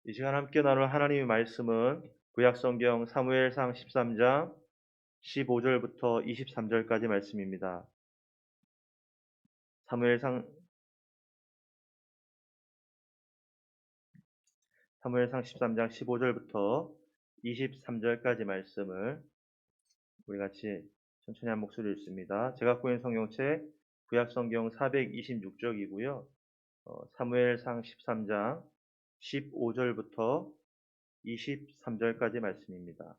이 시간 함께 나눌 하나님의 말씀은 구약성경 사무엘상 13장 15절부터 23절까지 말씀입니다. 사무엘상 13장 15절부터 23절까지 말씀을 우리 같이 천천히 한 목소리로 읽습니다. 제가 갖고 있는 성경책 구약성경 426쪽이고요. 사무엘상 13장 15절부터 23절까지 말씀입니다.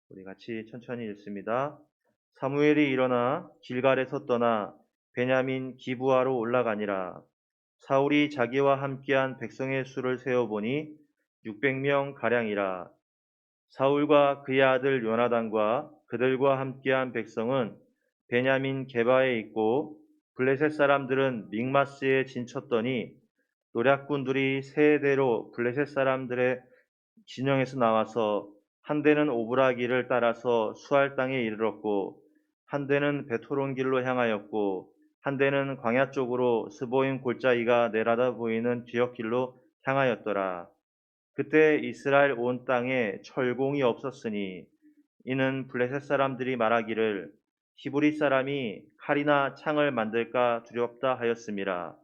우리 같이 천천히 읽습니다. 사무엘이 일어나 길갈에서 떠나 베냐민 기브아로 올라가니라. 사울이 자기와 함께한 백성의 수를 세어보니 600명 가량이라. 사울과 그의 아들 요나단과 그들과 함께한 백성은 베냐민 게바에 있고 블레셋 사람들은 믹마스에 진쳤더니 노략군들이 세대로 블레셋 사람들의 진영에서 나와서 한 대는 오브라기를 따라서 수알 땅에 이르렀고 한 대는 베토론 길로 향하였고 한 대는 광야 쪽으로 스보임 골짜기가 내려다 보이는 지역길로 향하였더라. 그때 이스라엘 온 땅에 철공이 없었으니 이는 블레셋 사람들이 말하기를 히브리 사람이 칼이나 창을 만들까 두렵다 하였음이라.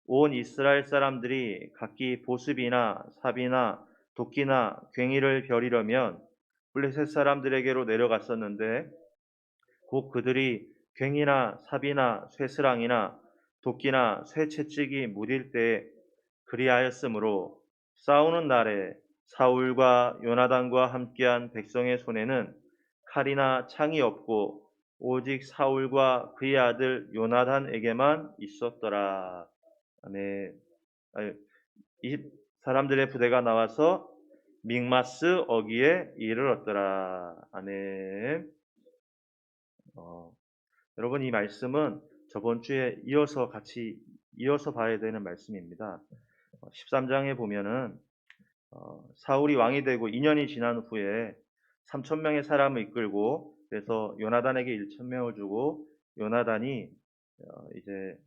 온 이스라엘 사람들이 각기 보습이나 삽이나 도끼나 괭이를 벼리려면 블레셋 사람들에게로 내려갔었는데 곧 그들이 괭이나 삽이나 쇠스랑이나 도끼나 쇠채찍이 무딜 때에 그리하였으므로 싸우는 날에 사울과 요나단과 함께한 백성의 손에는 칼이나 창이 없고 오직 사울과 그의 아들 요나단에게만 있었더라. 아멘. 이 사람들의 부대가 나와서 믹마스 어기에 이르렀더라. 아멘. 여러분, 이 말씀은 저번 주에 이어서 봐야 되는 말씀입니다. 13장에 보면은 사울이 왕이 되고 2년이 지난 후에 3,000명의 사람을 이끌고 그래서 요나단에게 1,000명을 주고 요나단이 이제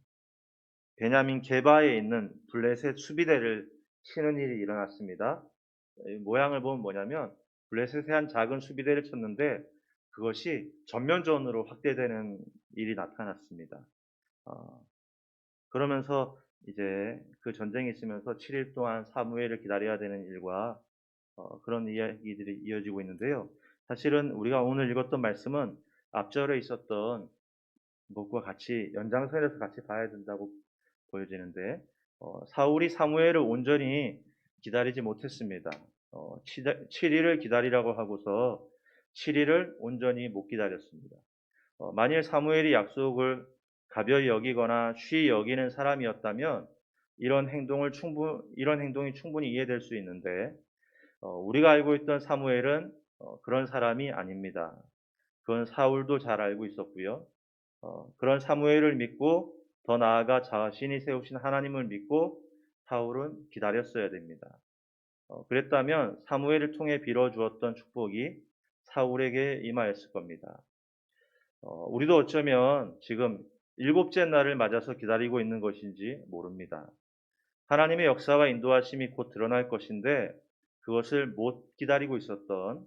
베냐민 게바에 있는 블레셋 수비대를 치는 일이 일어났습니다. 모양을 보면 뭐냐면 블레셋의 한 작은 수비대를 쳤는데 그것이 전면전으로 확대되는 일이 나타났습니다. 그러면서 이제 그 전쟁이 있으면서 7일 동안 사무엘을 기다려야 되는 일과 그런 이야기들이 이어지고 있는데요. 사실은 우리가 오늘 읽었던 말씀은 앞절에 있었던 것과 같이 연장선에서 같이 봐야 된다고 보여지는데 사울이 사무엘을 온전히 기다리지 못했습니다. 7일을 기다리라고 하고서 7일을 온전히 못 기다렸습니다. 만일 사무엘이 약속을 가벼이 여기거나 쉬이 여기는 사람이었다면 이런 행동이 충분히 이해될 수 있는데 우리가 알고 있던 사무엘은 그런 사람이 아닙니다. 그건 사울도 잘 알고 있었고요. 그런 사무엘을 믿고 더 나아가 자신이 세우신 하나님을 믿고 사울은 기다렸어야 됩니다. 그랬다면 사무엘을 통해 빌어주었던 축복이 사울에게 임하였을 겁니다. 우리도 어쩌면 지금 7째 날을 맞아서 기다리고 있는 것인지 모릅니다. 하나님의 역사와 인도하심이 곧 드러날 것인데 그것을 못 기다리고 있었던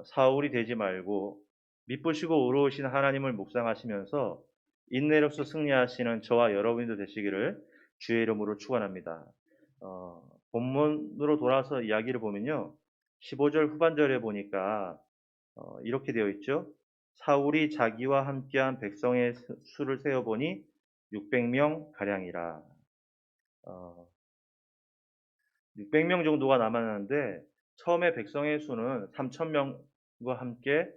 사울이 되지 말고 미쁘시고 의로우신 하나님을 묵상하시면서 인내로서 승리하시는 저와 여러분도 되시기를 주의 이름으로 축원합니다. 본문으로 돌아서 이야기를 보면요. 15절 후반절에 보니까 이렇게 되어 있죠. 사울이 자기와 함께한 백성의 수를 세어보니 600명 가량이라. 600명 정도가 남았는데 처음에 백성의 수는 3,000명과 함께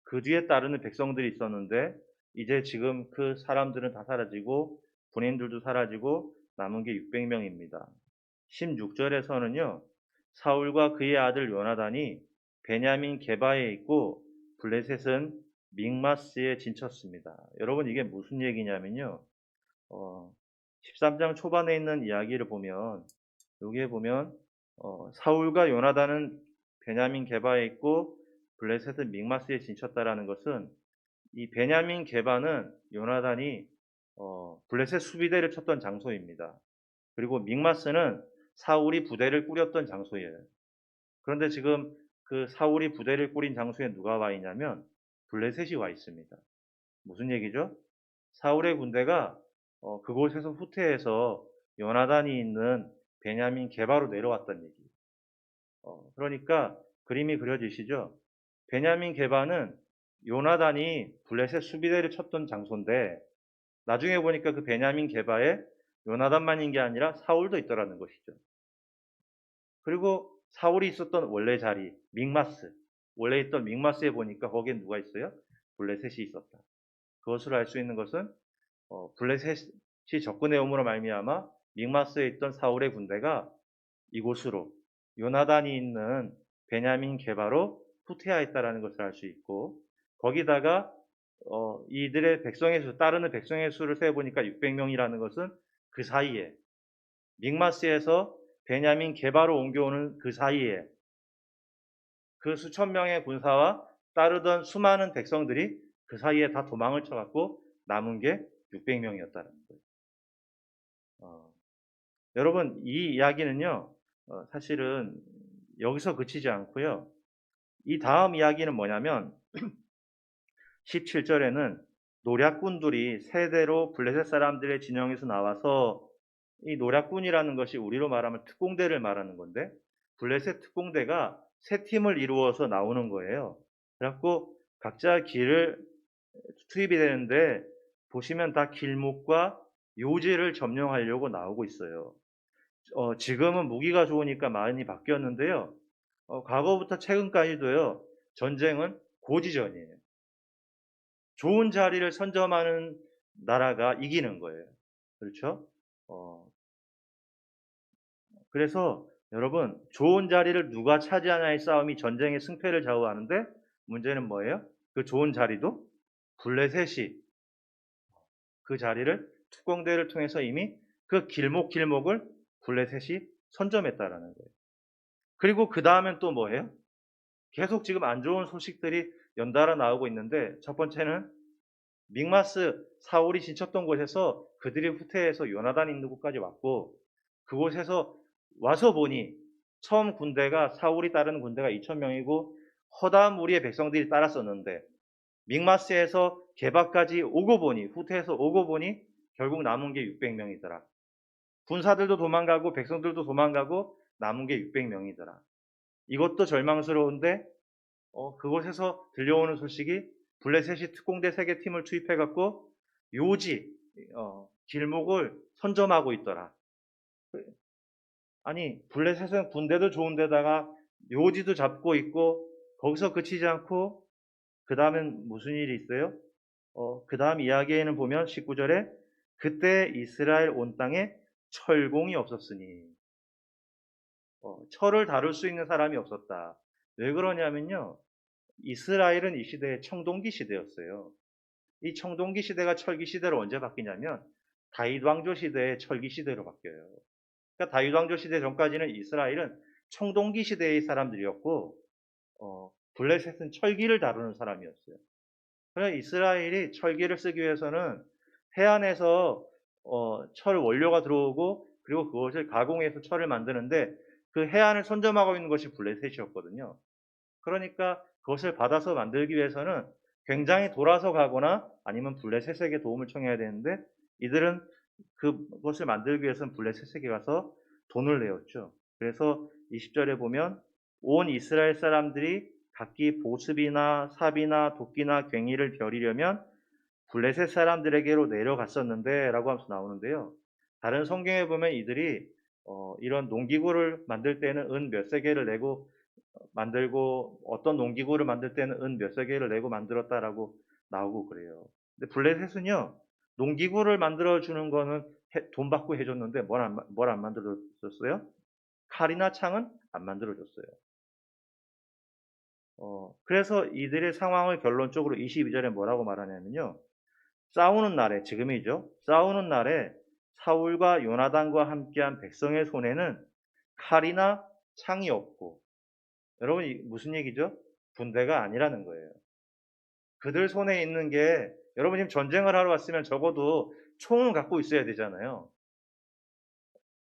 그 뒤에 따르는 백성들이 있었는데 이제 지금 그 사람들은 다 사라지고 군인들도 사라지고 남은 게 600명입니다. 16절에서는요. 사울과 그의 아들 요나단이 베냐민 게바에 있고 블레셋은 믹마스에 진쳤습니다. 여러분 이게 무슨 얘기냐면요. 13장 초반에 있는 이야기를 보면 여기에 보면 사울과 요나단은 베냐민 게바에 있고 블레셋은 믹마스에 진쳤다라는 것은 이 베냐민 게바는 요나단이 블레셋 수비대를 쳤던 장소입니다. 그리고 믹마스는 사울이 부대를 꾸렸던 장소예요. 그런데 지금 그 사울이 부대를 꾸린 장소에 누가 와 있냐면 블레셋이 와 있습니다. 무슨 얘기죠? 사울의 군대가 그곳에서 후퇴해서 요나단이 있는 베냐민 게바로 내려왔다는 얘기예요. 그러니까 그림이 그려지시죠? 베냐민 게바는 요나단이 블레셋 수비대를 쳤던 장소인데 나중에 보니까 그 베냐민 게바에 요나단만 있는 게 아니라 사울도 있더라는 것이죠. 그리고 사울이 있었던 원래 자리 믹마스, 원래 있던 믹마스에 보니까 거기에 누가 있어요? 블레셋이 있었다. 그것으로 알 수 있는 것은 블레셋이 접근해 옴으로 말미암아 믹마스에 있던 사울의 군대가 이곳으로 요나단이 있는 베냐민 게바로 후퇴하였다라는 것을 알 수 있고, 거기다가 이들의 백성의 수, 따르는 백성의 수를 세어보니까 600명이라는 것은 그 사이에 믹마스에서 베냐민 게바로 옮겨오는 그 사이에 그 수천 명의 군사와 따르던 수많은 백성들이 그 사이에 다 도망을 쳐갖고 남은 게 600명이었다는 거예요. 여러분, 이 이야기는요, 사실은 여기서 그치지 않고요. 이 다음 이야기는 뭐냐면 17절에는 노략군들이 세대로 블레셋 사람들의 진영에서 나와서, 이 노략군이라는 것이 우리로 말하면 특공대를 말하는 건데 블레셋 특공대가 세 팀을 이루어서 나오는 거예요. 그래갖고 각자 길을 투입이 되는데 보시면 다 길목과 요지를 점령하려고 나오고 있어요. 지금은 무기가 좋으니까 많이 바뀌었는데요. 과거부터 최근까지도요. 전쟁은 고지전이에요. 좋은 자리를 선점하는 나라가 이기는 거예요. 그렇죠? 어, 그래서 여러분, 좋은 자리를 누가 차지하냐의 싸움이 전쟁의 승패를 좌우하는데 문제는 뭐예요? 그 좋은 자리도 블레셋이 그 자리를 특공대를 통해서 이미 그 길목길목을 블레셋이 선점했다라는 거예요. 그리고 그 다음엔 또 뭐예요? 계속 지금 안 좋은 소식들이 연달아 나오고 있는데, 첫 번째는 믹마스 사울이 진쳤던 곳에서 그들이 후퇴해서 요나단 있는 곳까지 왔고, 그곳에서 와서 보니 처음 군대가 사울이 따르는 군대가 2,000명이고 허다한 무리의 백성들이 따랐었는데 믹마스에서 게바까지 오고 보니, 후퇴해서 오고 보니 결국 남은 게 600명이더라. 군사들도 도망가고 백성들도 도망가고 남은 게 600명이더라. 이것도 절망스러운데 그곳에서 들려오는 소식이 블레셋이 특공대 3개 팀을 투입해갖고 요지, 길목을 선점하고 있더라. 아니, 블레셋은 군대도 좋은데다가 요지도 잡고 있고 거기서 그치지 않고 그 다음엔 무슨 일이 있어요? 그 다음 이야기에는 보면 19절에 그때 이스라엘 온 땅에 철공이 없었으니, 철을 다룰 수 있는 사람이 없었다. 왜 그러냐면요. 이스라엘은 이 시대에 청동기 시대였어요. 이 청동기 시대가 철기 시대로 언제 바뀌냐면 다윗 왕조 시대의 철기 시대로 바뀌어요. 그러니까 다윗 왕조 시대 전까지는 이스라엘은 청동기 시대의 사람들이었고 블레셋은 철기를 다루는 사람이었어요. 그래서 이스라엘이 철기를 쓰기 위해서는 해안에서 철 원료가 들어오고 그리고 그것을 가공해서 철을 만드는데 그 해안을 선점하고 있는 것이 블레셋이었거든요. 그러니까 그것을 받아서 만들기 위해서는 굉장히 돌아서 가거나 아니면 블레셋에게 도움을 청해야 되는데 이들은 그것을 만들기 위해서는 블레셋에게 가서 돈을 내었죠. 그래서 20절에 보면 온 이스라엘 사람들이 각기 보습이나 삽이나 도끼나 괭이를 벼리려면 블레셋 사람들에게로 내려갔었는데 라고 하면서 나오는데요. 다른 성경에 보면 이들이 이런 농기구를 만들 때는 은 몇세 개를 내고 만들고 어떤 농기구를 만들 때는 은 몇세 개를 내고 만들었다라고 나오고 그래요. 근데 블레셋은요. 농기구를 만들어 주는 거는 돈 받고 해줬는데 뭘 안 만들어 줬어요? 칼이나 창은 안 만들어 줬어요. 그래서 이들의 상황을 결론적으로 22절에 뭐라고 말하냐면요. 싸우는 날에, 지금이죠. 싸우는 날에 사울과 요나단과 함께한 백성의 손에는 칼이나 창이 없고, 여러분 무슨 얘기죠? 군대가 아니라는 거예요. 그들 손에 있는 게, 여러분 지금 전쟁을 하러 왔으면 적어도 총은 갖고 있어야 되잖아요.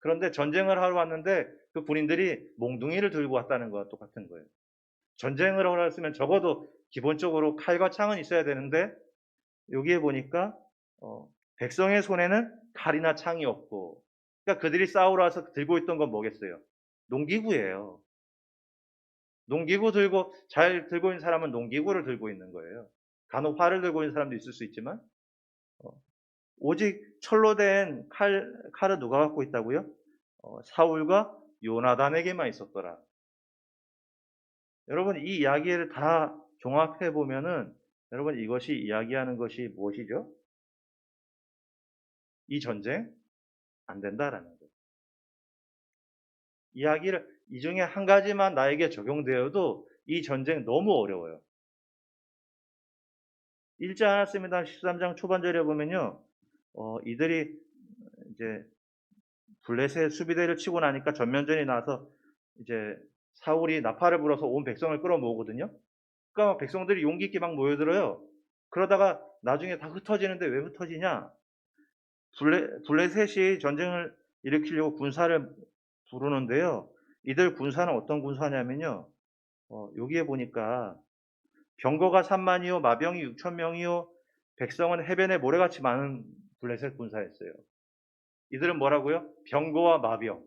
그런데 전쟁을 하러 왔는데 그 군인들이 몽둥이를 들고 왔다는 거와 똑같은 거예요. 전쟁을 하러 왔으면 적어도 기본적으로 칼과 창은 있어야 되는데 여기에 보니까 백성의 손에는 칼이나 창이 없고, 그러니까 그들이 싸우러 와서 들고 있던 건 뭐겠어요? 농기구예요. 농기구 들고 잘 들고 있는 사람은 농기구를 들고 있는 거예요. 간혹 활을 들고 있는 사람도 있을 수 있지만 어 오직 철로 된 칼을 누가 갖고 있다고요? 사울과 요나단에게만 있었더라. 여러분 이 이야기를 다 종합해 보면은 여러분 이것이 이야기하는 것이 무엇이죠? 이 전쟁 안 된다라는 거예요. 이야기를 이 중에 한 가지만 나에게 적용되어도 이 전쟁 너무 어려워요. 읽지 않았습니다. 13장 초반절에 보면요. 이들이 이제 블레셋 수비대를 치고 나니까 전면전이 나서 이제 사울이 나팔을 불어서 온 백성을 끌어모으거든요. 그러니까 막 백성들이 용기 있게 막 모여들어요. 그러다가 나중에 다 흩어지는데 왜 흩어지냐? 블레셋이 전쟁을 일으키려고 군사를 부르는데요. 이들 군사는 어떤 군사냐면요. 여기에 보니까 병거가 3만이요, 마병이 6천 명이요, 백성은 해변에 모래같이 많은 블레셋 군사였어요. 이들은 뭐라고요? 병거와 마병,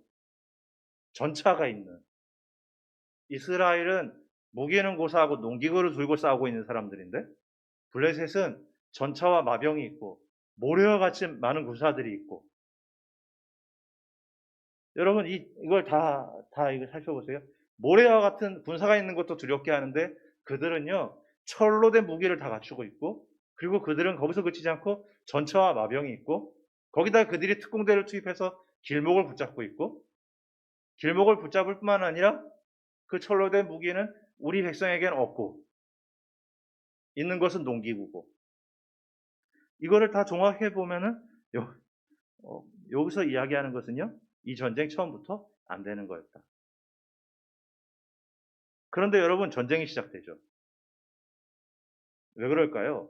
전차가 있는. 이스라엘은 무기는 고사하고 농기구를 들고 싸우고 있는 사람들인데 블레셋은 전차와 마병이 있고 모래와 같이 많은 군사들이 있고. 여러분 이걸 다 이거 살펴보세요. 모래와 같은 군사가 있는 것도 두렵게 하는데 그들은요 철로 된 무기를 다 갖추고 있고, 그리고 그들은 거기서 그치지 않고 전차와 마병이 있고, 거기다 그들이 특공대를 투입해서 길목을 붙잡고 있고, 길목을 붙잡을 뿐만 아니라 그 철로 된 무기는 우리 백성에게는 없고 있는 것은 농기구고. 이거를 다 종합해 보면은 여기서 이야기하는 것은요, 이 전쟁 처음부터 안 되는 거였다. 그런데 여러분 전쟁이 시작되죠. 왜 그럴까요?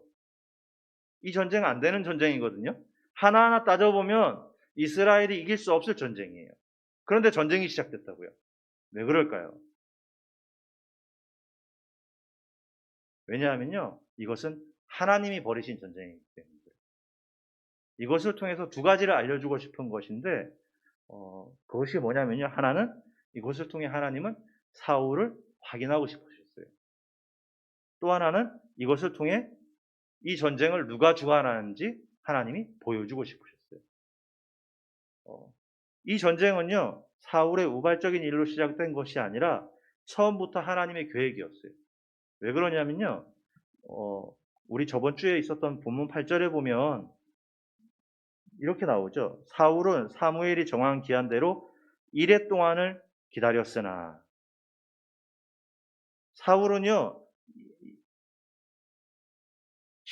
이 전쟁 안 되는 전쟁이거든요. 하나하나 따져보면 이스라엘이 이길 수 없을 전쟁이에요. 그런데 전쟁이 시작됐다고요. 왜 그럴까요? 왜냐하면요, 이것은 하나님이 벌이신 전쟁이기 때문에. 이것을 통해서 두 가지를 알려주고 싶은 것인데, 그것이 뭐냐면요, 하나는 이것을 통해 하나님은 사울을 확인하고 싶으셨어요. 또 하나는 이것을 통해 이 전쟁을 누가 주관하는지 하나님이 보여주고 싶으셨어요. 이 전쟁은요, 사울의 우발적인 일로 시작된 것이 아니라 처음부터 하나님의 계획이었어요. 왜 그러냐면요, 우리 저번 주에 있었던 본문 8절에 보면 이렇게 나오죠. 사울은 사무엘이 정한 기한대로 1회 동안을 기다렸으나. 사울은요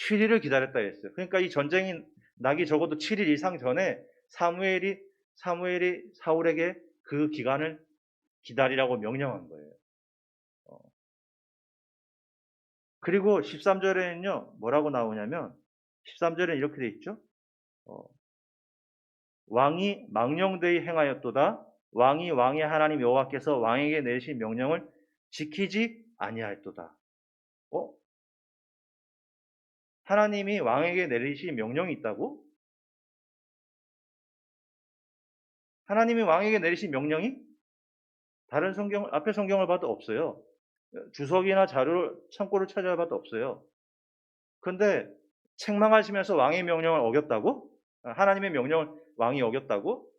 7일을 기다렸다 했어요. 그러니까 이 전쟁이 나기 적어도 7일 이상 전에 사무엘이 사울에게 그 기간을 기다리라고 명령한 거예요. 그리고 13절에는요 뭐라고 나오냐면, 13절에 이렇게 돼 있죠. 왕이 망령되이 행하였도다. 왕이 왕의 하나님 여호와께서 왕에게 내리신 명령을 지키지 아니하였도다. 하나님이 왕에게 내리신 명령이 있다고? 하나님이 왕에게 내리신 명령이 다른 앞에 성경을 봐도 없어요. 주석이나 자료 창고를 찾아봐도 없어요. 그런데 책망하시면서 왕의 명령을 어겼다고? 하나님의 명령을 왕이 어겼다고?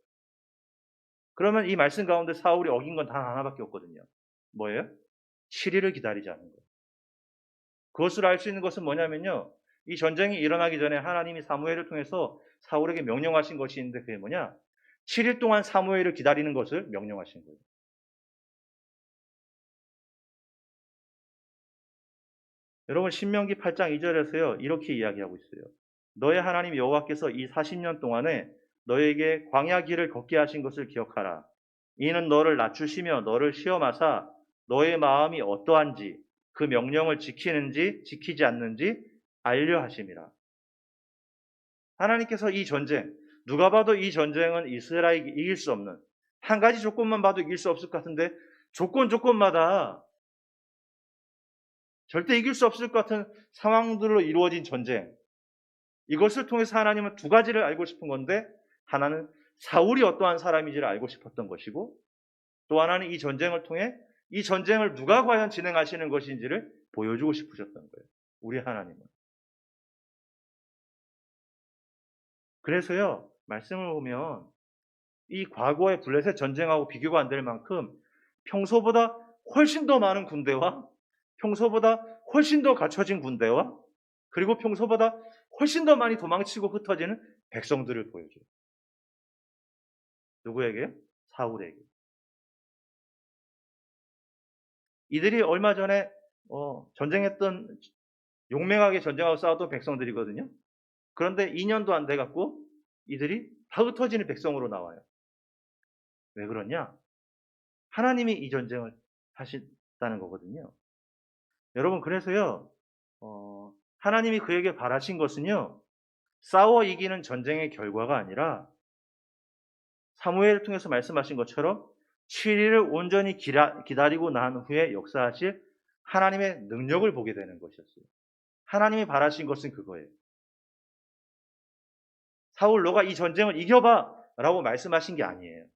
그러면 이 말씀 가운데 사울이 어긴 건 단 하나밖에 없거든요. 뭐예요? 7일을 기다리지 않는 거예요. 그것을 알 수 있는 것은 뭐냐면요, 이 전쟁이 일어나기 전에 하나님이 사무엘을 통해서 사울에게 명령하신 것이 있는데 그게 뭐냐? 7일 동안 사무엘을 기다리는 것을 명령하신 거예요. 여러분 신명기 8장 2절에서요 이렇게 이야기하고 있어요. 너의 하나님 여호와께서 이 40년 동안에 너에게 광야 길을 걷게 하신 것을 기억하라. 이는 너를 낮추시며 너를 시험하사 너의 마음이 어떠한지 그 명령을 지키는지 지키지 않는지 알려 하심이라. 하나님께서 이 전쟁, 누가 봐도 이 전쟁은 이스라엘이 이길 수 없는, 한 가지 조건만 봐도 이길 수 없을 것 같은데 조건마다 절대 이길 수 없을 것 같은 상황들로 이루어진 전쟁. 이것을 통해서 하나님은 두 가지를 알고 싶은 건데, 하나는 사울이 어떠한 사람인지를 알고 싶었던 것이고, 또 하나는 이 전쟁을 통해 이 전쟁을 누가 과연 진행하시는 것인지를 보여주고 싶으셨던 거예요. 우리 하나님은. 그래서요, 말씀을 보면 이 과거의 블레셋 전쟁하고 비교가 안 될 만큼 평소보다 훨씬 더 많은 군대와, 평소보다 훨씬 더 갖춰진 군대와, 그리고 평소보다 훨씬 더 많이 도망치고 흩어지는 백성들을 보여줘요. 누구에게요? 사울에게. 이들이 얼마 전에 전쟁했던, 용맹하게 전쟁하고 싸웠던 백성들이거든요. 그런데 2년도 안 돼갖고 이들이 다 흩어지는 백성으로 나와요. 왜 그러냐? 하나님이 이 전쟁을 하신다는 거거든요. 여러분, 그래서요, 하나님이 그에게 바라신 것은요, 싸워 이기는 전쟁의 결과가 아니라 사무엘을 통해서 말씀하신 것처럼 7일을 온전히 기다리고 난 후에 역사하실 하나님의 능력을 보게 되는 것이었어요. 하나님이 바라신 것은 그거예요. 사울, 너가 이 전쟁을 이겨봐 라고 말씀하신 게 아니에요.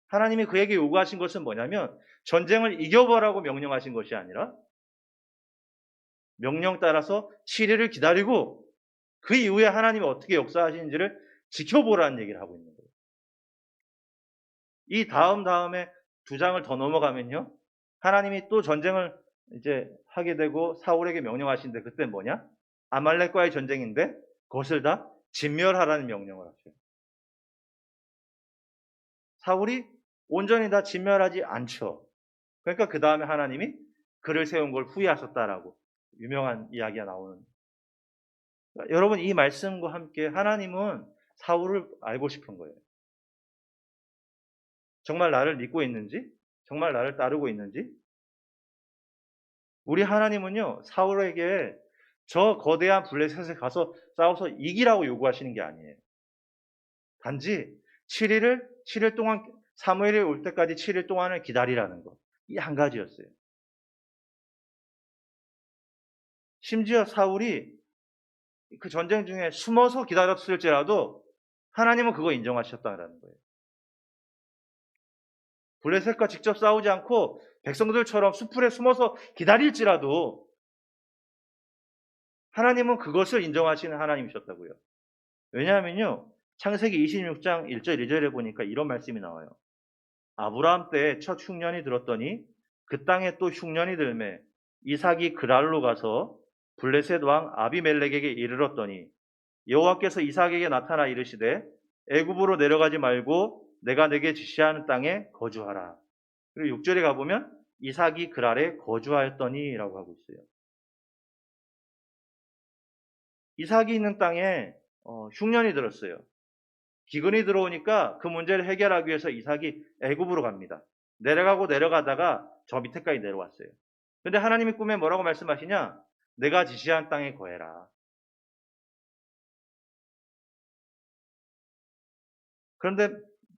하나님이 그에게 요구하신 것은 뭐냐면 전쟁을 이겨보라고 명령하신 것이 아니라 명령 따라서 7일을 기다리고 그 이후에 하나님이 어떻게 역사하시는지를 지켜보라는 얘기를 하고 있는 거예요. 이 다음에 두 장을 더 넘어가면요, 하나님이 또 전쟁을 이제 하게 되고 사울에게 명령하시는데, 그때 뭐냐? 아말렉과의 전쟁인데 그것을 다 진멸하라는 명령을 하셔요. 사울이 온전히 다 진멸하지 않죠. 그러니까 그 다음에 하나님이 그를 세운 걸 후회하셨다라고 유명한 이야기가 나오는. 그러니까 여러분, 이 말씀과 함께 하나님은 사울을 알고 싶은 거예요. 정말 나를 믿고 있는지, 정말 나를 따르고 있는지. 우리 하나님은요, 사울에게 저 거대한 블레셋에 가서 싸워서 이기라고 요구하시는 게 아니에요. 단지 7일 동안, 사무엘이 올 때까지 7일 동안을 기다리라는 것. 이 한 가지였어요. 심지어 사울이 그 전쟁 중에 숨어서 기다렸을지라도 하나님은 그거 인정하셨다는 거예요. 블레셋과 직접 싸우지 않고 백성들처럼 수풀에 숨어서 기다릴지라도 하나님은 그것을 인정하시는 하나님이셨다고요. 왜냐하면요, 창세기 26장 1절 2절에 보니까 이런 말씀이 나와요. 아브라함 때 첫 흉년이 들었더니 그 땅에 또 흉년이 들매 이삭이 그랄로 가서 블레셋 왕 아비멜렉에게 이르렀더니 여호와께서 이삭에게 나타나 이르시되 애굽으로 내려가지 말고 내가 내게 지시하는 땅에 거주하라. 그리고 6절에 가보면 이삭이 그랄에 거주하였더니 라고 하고 있어요. 이삭이 있는 땅에 흉년이 들었어요. 기근이 들어오니까 그 문제를 해결하기 위해서 이삭이 애굽으로 갑니다. 내려가다가 저 밑에까지 내려왔어요. 근데 하나님이 꿈에 뭐라고 말씀하시냐? 내가 지시한 땅에 거해라. 그런데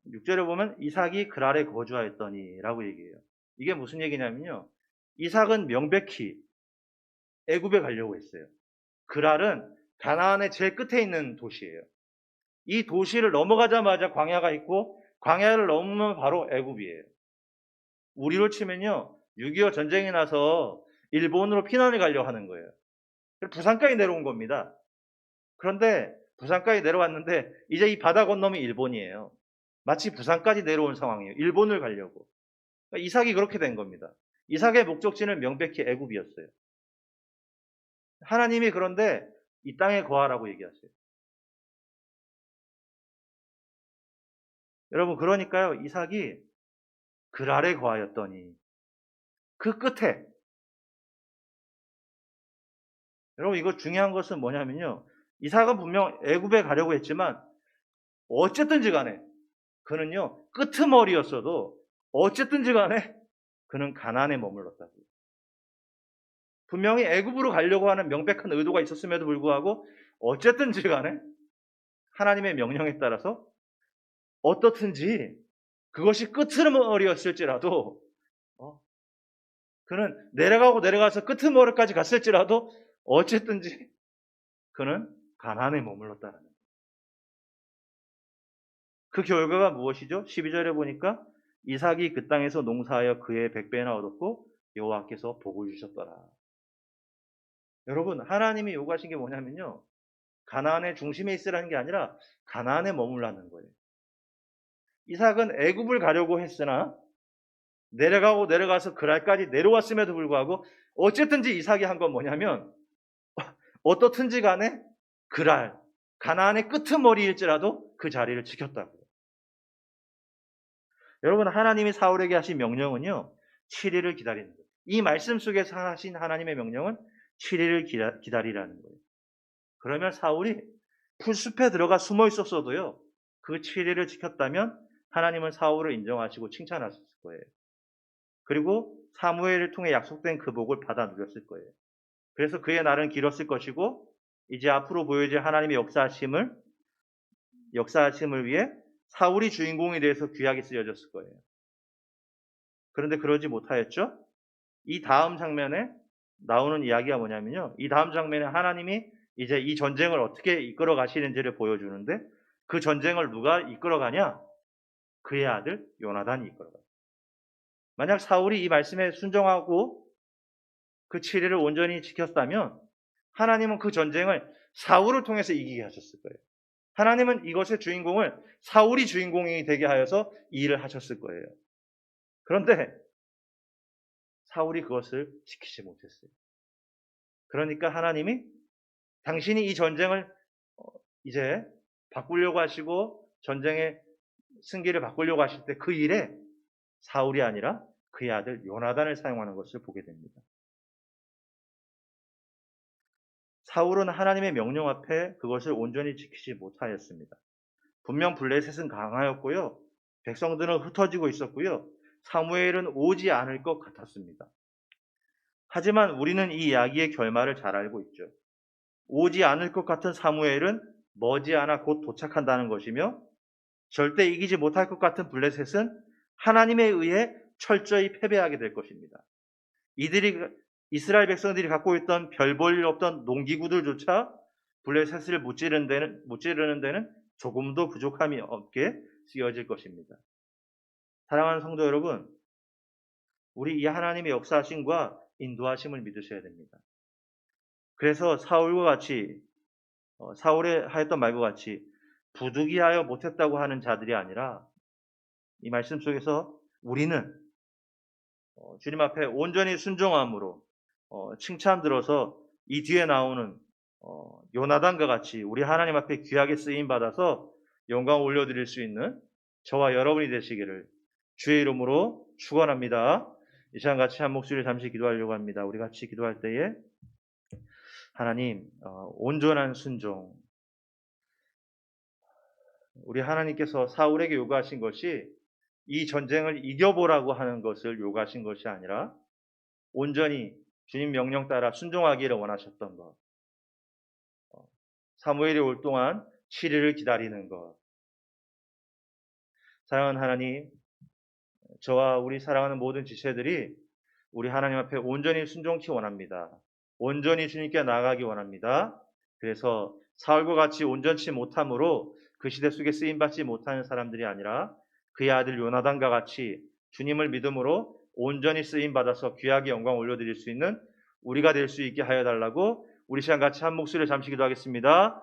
6절에 보면 이삭이 그랄에 거주하였더니 라고 얘기해요. 이게 무슨 얘기냐면요, 이삭은 명백히 애굽에 가려고 했어요. 그랄은 가나안의 제일 끝에 있는 도시예요. 이 도시를 넘어가자마자 광야가 있고 광야를 넘으면 바로 애굽이에요. 우리로 치면요, 6.25 전쟁이 나서 일본으로 피난을 가려고 하는 거예요. 부산까지 내려온 겁니다. 그런데 부산까지 내려왔는데 이제 이 바다 건너면 일본이에요. 마치 부산까지 내려온 상황이에요. 일본을 가려고. 그러니까 이삭이 그렇게 된 겁니다. 이삭의 목적지는 명백히 애굽이었어요. 하나님이 그런데 이 땅에 거하라고 얘기하세요. 여러분, 그러니까요, 이삭이 그랄에 거하였더니 그 끝에, 여러분, 이거 중요한 것은 뭐냐면요, 이삭은 분명 애굽에 가려고 했지만 어쨌든지 간에 그는요, 끄트머리였어도 어쨌든지 간에 그는 가나안에 머물렀다고요. 분명히 애굽으로 가려고 하는 명백한 의도가 있었음에도 불구하고 어쨌든지 간에 하나님의 명령에 따라서 어떻든지 그것이 끄트머리였을지라도 그는 내려가서 끄트머리까지 갔을지라도 어쨌든지 그는 가나안에 머물렀다는 거예요. 그 결과가 무엇이죠? 12절에 보니까 이삭이 그 땅에서 농사하여 그의 100배나 얻었고 여호와께서 복을 주셨더라. 여러분, 하나님이 요구하신 게 뭐냐면요, 가나안의 중심에 있으라는 게 아니라 가나안에 머물라는 거예요. 이삭은 애굽을 가려고 했으나 내려가서 그랄까지 내려왔음에도 불구하고 어쨌든지 이삭이 한 건 뭐냐면 어떻든지 간에 그랄 가나안의 끄트머리일지라도 그 자리를 지켰다고요. 여러분, 하나님이 사울에게 하신 명령은요, 7일을 기다리는 거예요. 이 말씀 속에서 하신 하나님의 명령은 7일을 기다리라는 거예요. 그러면 사울이 풀숲에 들어가 숨어 있었어도요, 그 7일을 지켰다면 하나님은 사울을 인정하시고 칭찬하셨을 거예요. 그리고 사무엘을 통해 약속된 그 복을 받아 누렸을 거예요. 그래서 그의 날은 길었을 것이고 이제 앞으로 보여질 하나님의 역사하심을 위해 사울이 주인공이 돼서 귀하게 쓰여졌을 거예요. 그런데 그러지 못하였죠. 이 다음 장면에 나오는 이야기가 뭐냐면요, 이 다음 장면에 하나님이 이제 이 전쟁을 어떻게 이끌어 가시는지를 보여주는데, 그 전쟁을 누가 이끌어 가냐? 그의 아들 요나단이 이끌어 가요. 만약 사울이 이 말씀에 순종하고 그 7일을 온전히 지켰다면 하나님은 그 전쟁을 사울을 통해서 이기게 하셨을 거예요. 하나님은 이것의 주인공을 사울이 주인공이 되게 하여서 이 일을 하셨을 거예요. 그런데 사울이 그것을 지키지 못했어요. 그러니까 하나님이 당신이 이 전쟁을 이제 바꾸려고 하시고 전쟁의 승기를 바꾸려고 하실 때 그 일에 사울이 아니라 그의 아들 요나단을 사용하는 것을 보게 됩니다. 사울은 하나님의 명령 앞에 그것을 온전히 지키지 못하였습니다. 분명 블레셋은 강하였고요, 백성들은 흩어지고 있었고요, 사무엘은 오지 않을 것 같았습니다. 하지만 우리는 이 이야기의 결말을 잘 알고 있죠. 오지 않을 것 같은 사무엘은 머지않아 곧 도착한다는 것이며, 절대 이기지 못할 것 같은 블레셋은 하나님에 의해 철저히 패배하게 될 것입니다. 이스라엘 백성들이 갖고 있던 별 볼 일 없던 농기구들조차 블레셋을 무찌르는 데는 조금도 부족함이 없게 쓰여질 것입니다. 사랑하는 성도 여러분, 우리 이 하나님의 역사하심과 인도하심을 믿으셔야 됩니다. 그래서 사울의 하였던 말과 같이 부득이하여 못했다고 하는 자들이 아니라 이 말씀 속에서 우리는 주님 앞에 온전히 순종함으로 칭찬 들어서 이 뒤에 나오는 요나단과 같이 우리 하나님 앞에 귀하게 쓰임 받아서 영광 올려드릴 수 있는 저와 여러분이 되시기를 주의 이름으로 축원합니다. 이 시간 같이 한 목소리를 잠시 기도하려고 합니다. 우리 같이 기도할 때에 하나님, 온전한 순종, 우리 하나님께서 사울에게 요구하신 것이 이 전쟁을 이겨보라고 하는 것을 요구하신 것이 아니라 온전히 주님 명령 따라 순종하기를 원하셨던 것, 사무엘이 올 동안 7일을 기다리는 것. 사랑하는 하나님, 저와 우리 사랑하는 모든 지체들이 우리 하나님 앞에 온전히 순종치 원합니다. 온전히 주님께 나아가기 원합니다. 그래서 사울과 같이 온전치 못함으로 그 시대 속에 쓰임받지 못하는 사람들이 아니라 그의 아들 요나단과 같이 주님을 믿음으로 온전히 쓰임받아서 귀하게 영광 올려드릴 수 있는 우리가 될 수 있게 하여 달라고 우리 시간 같이 한 목소리를 잠시 기도하겠습니다.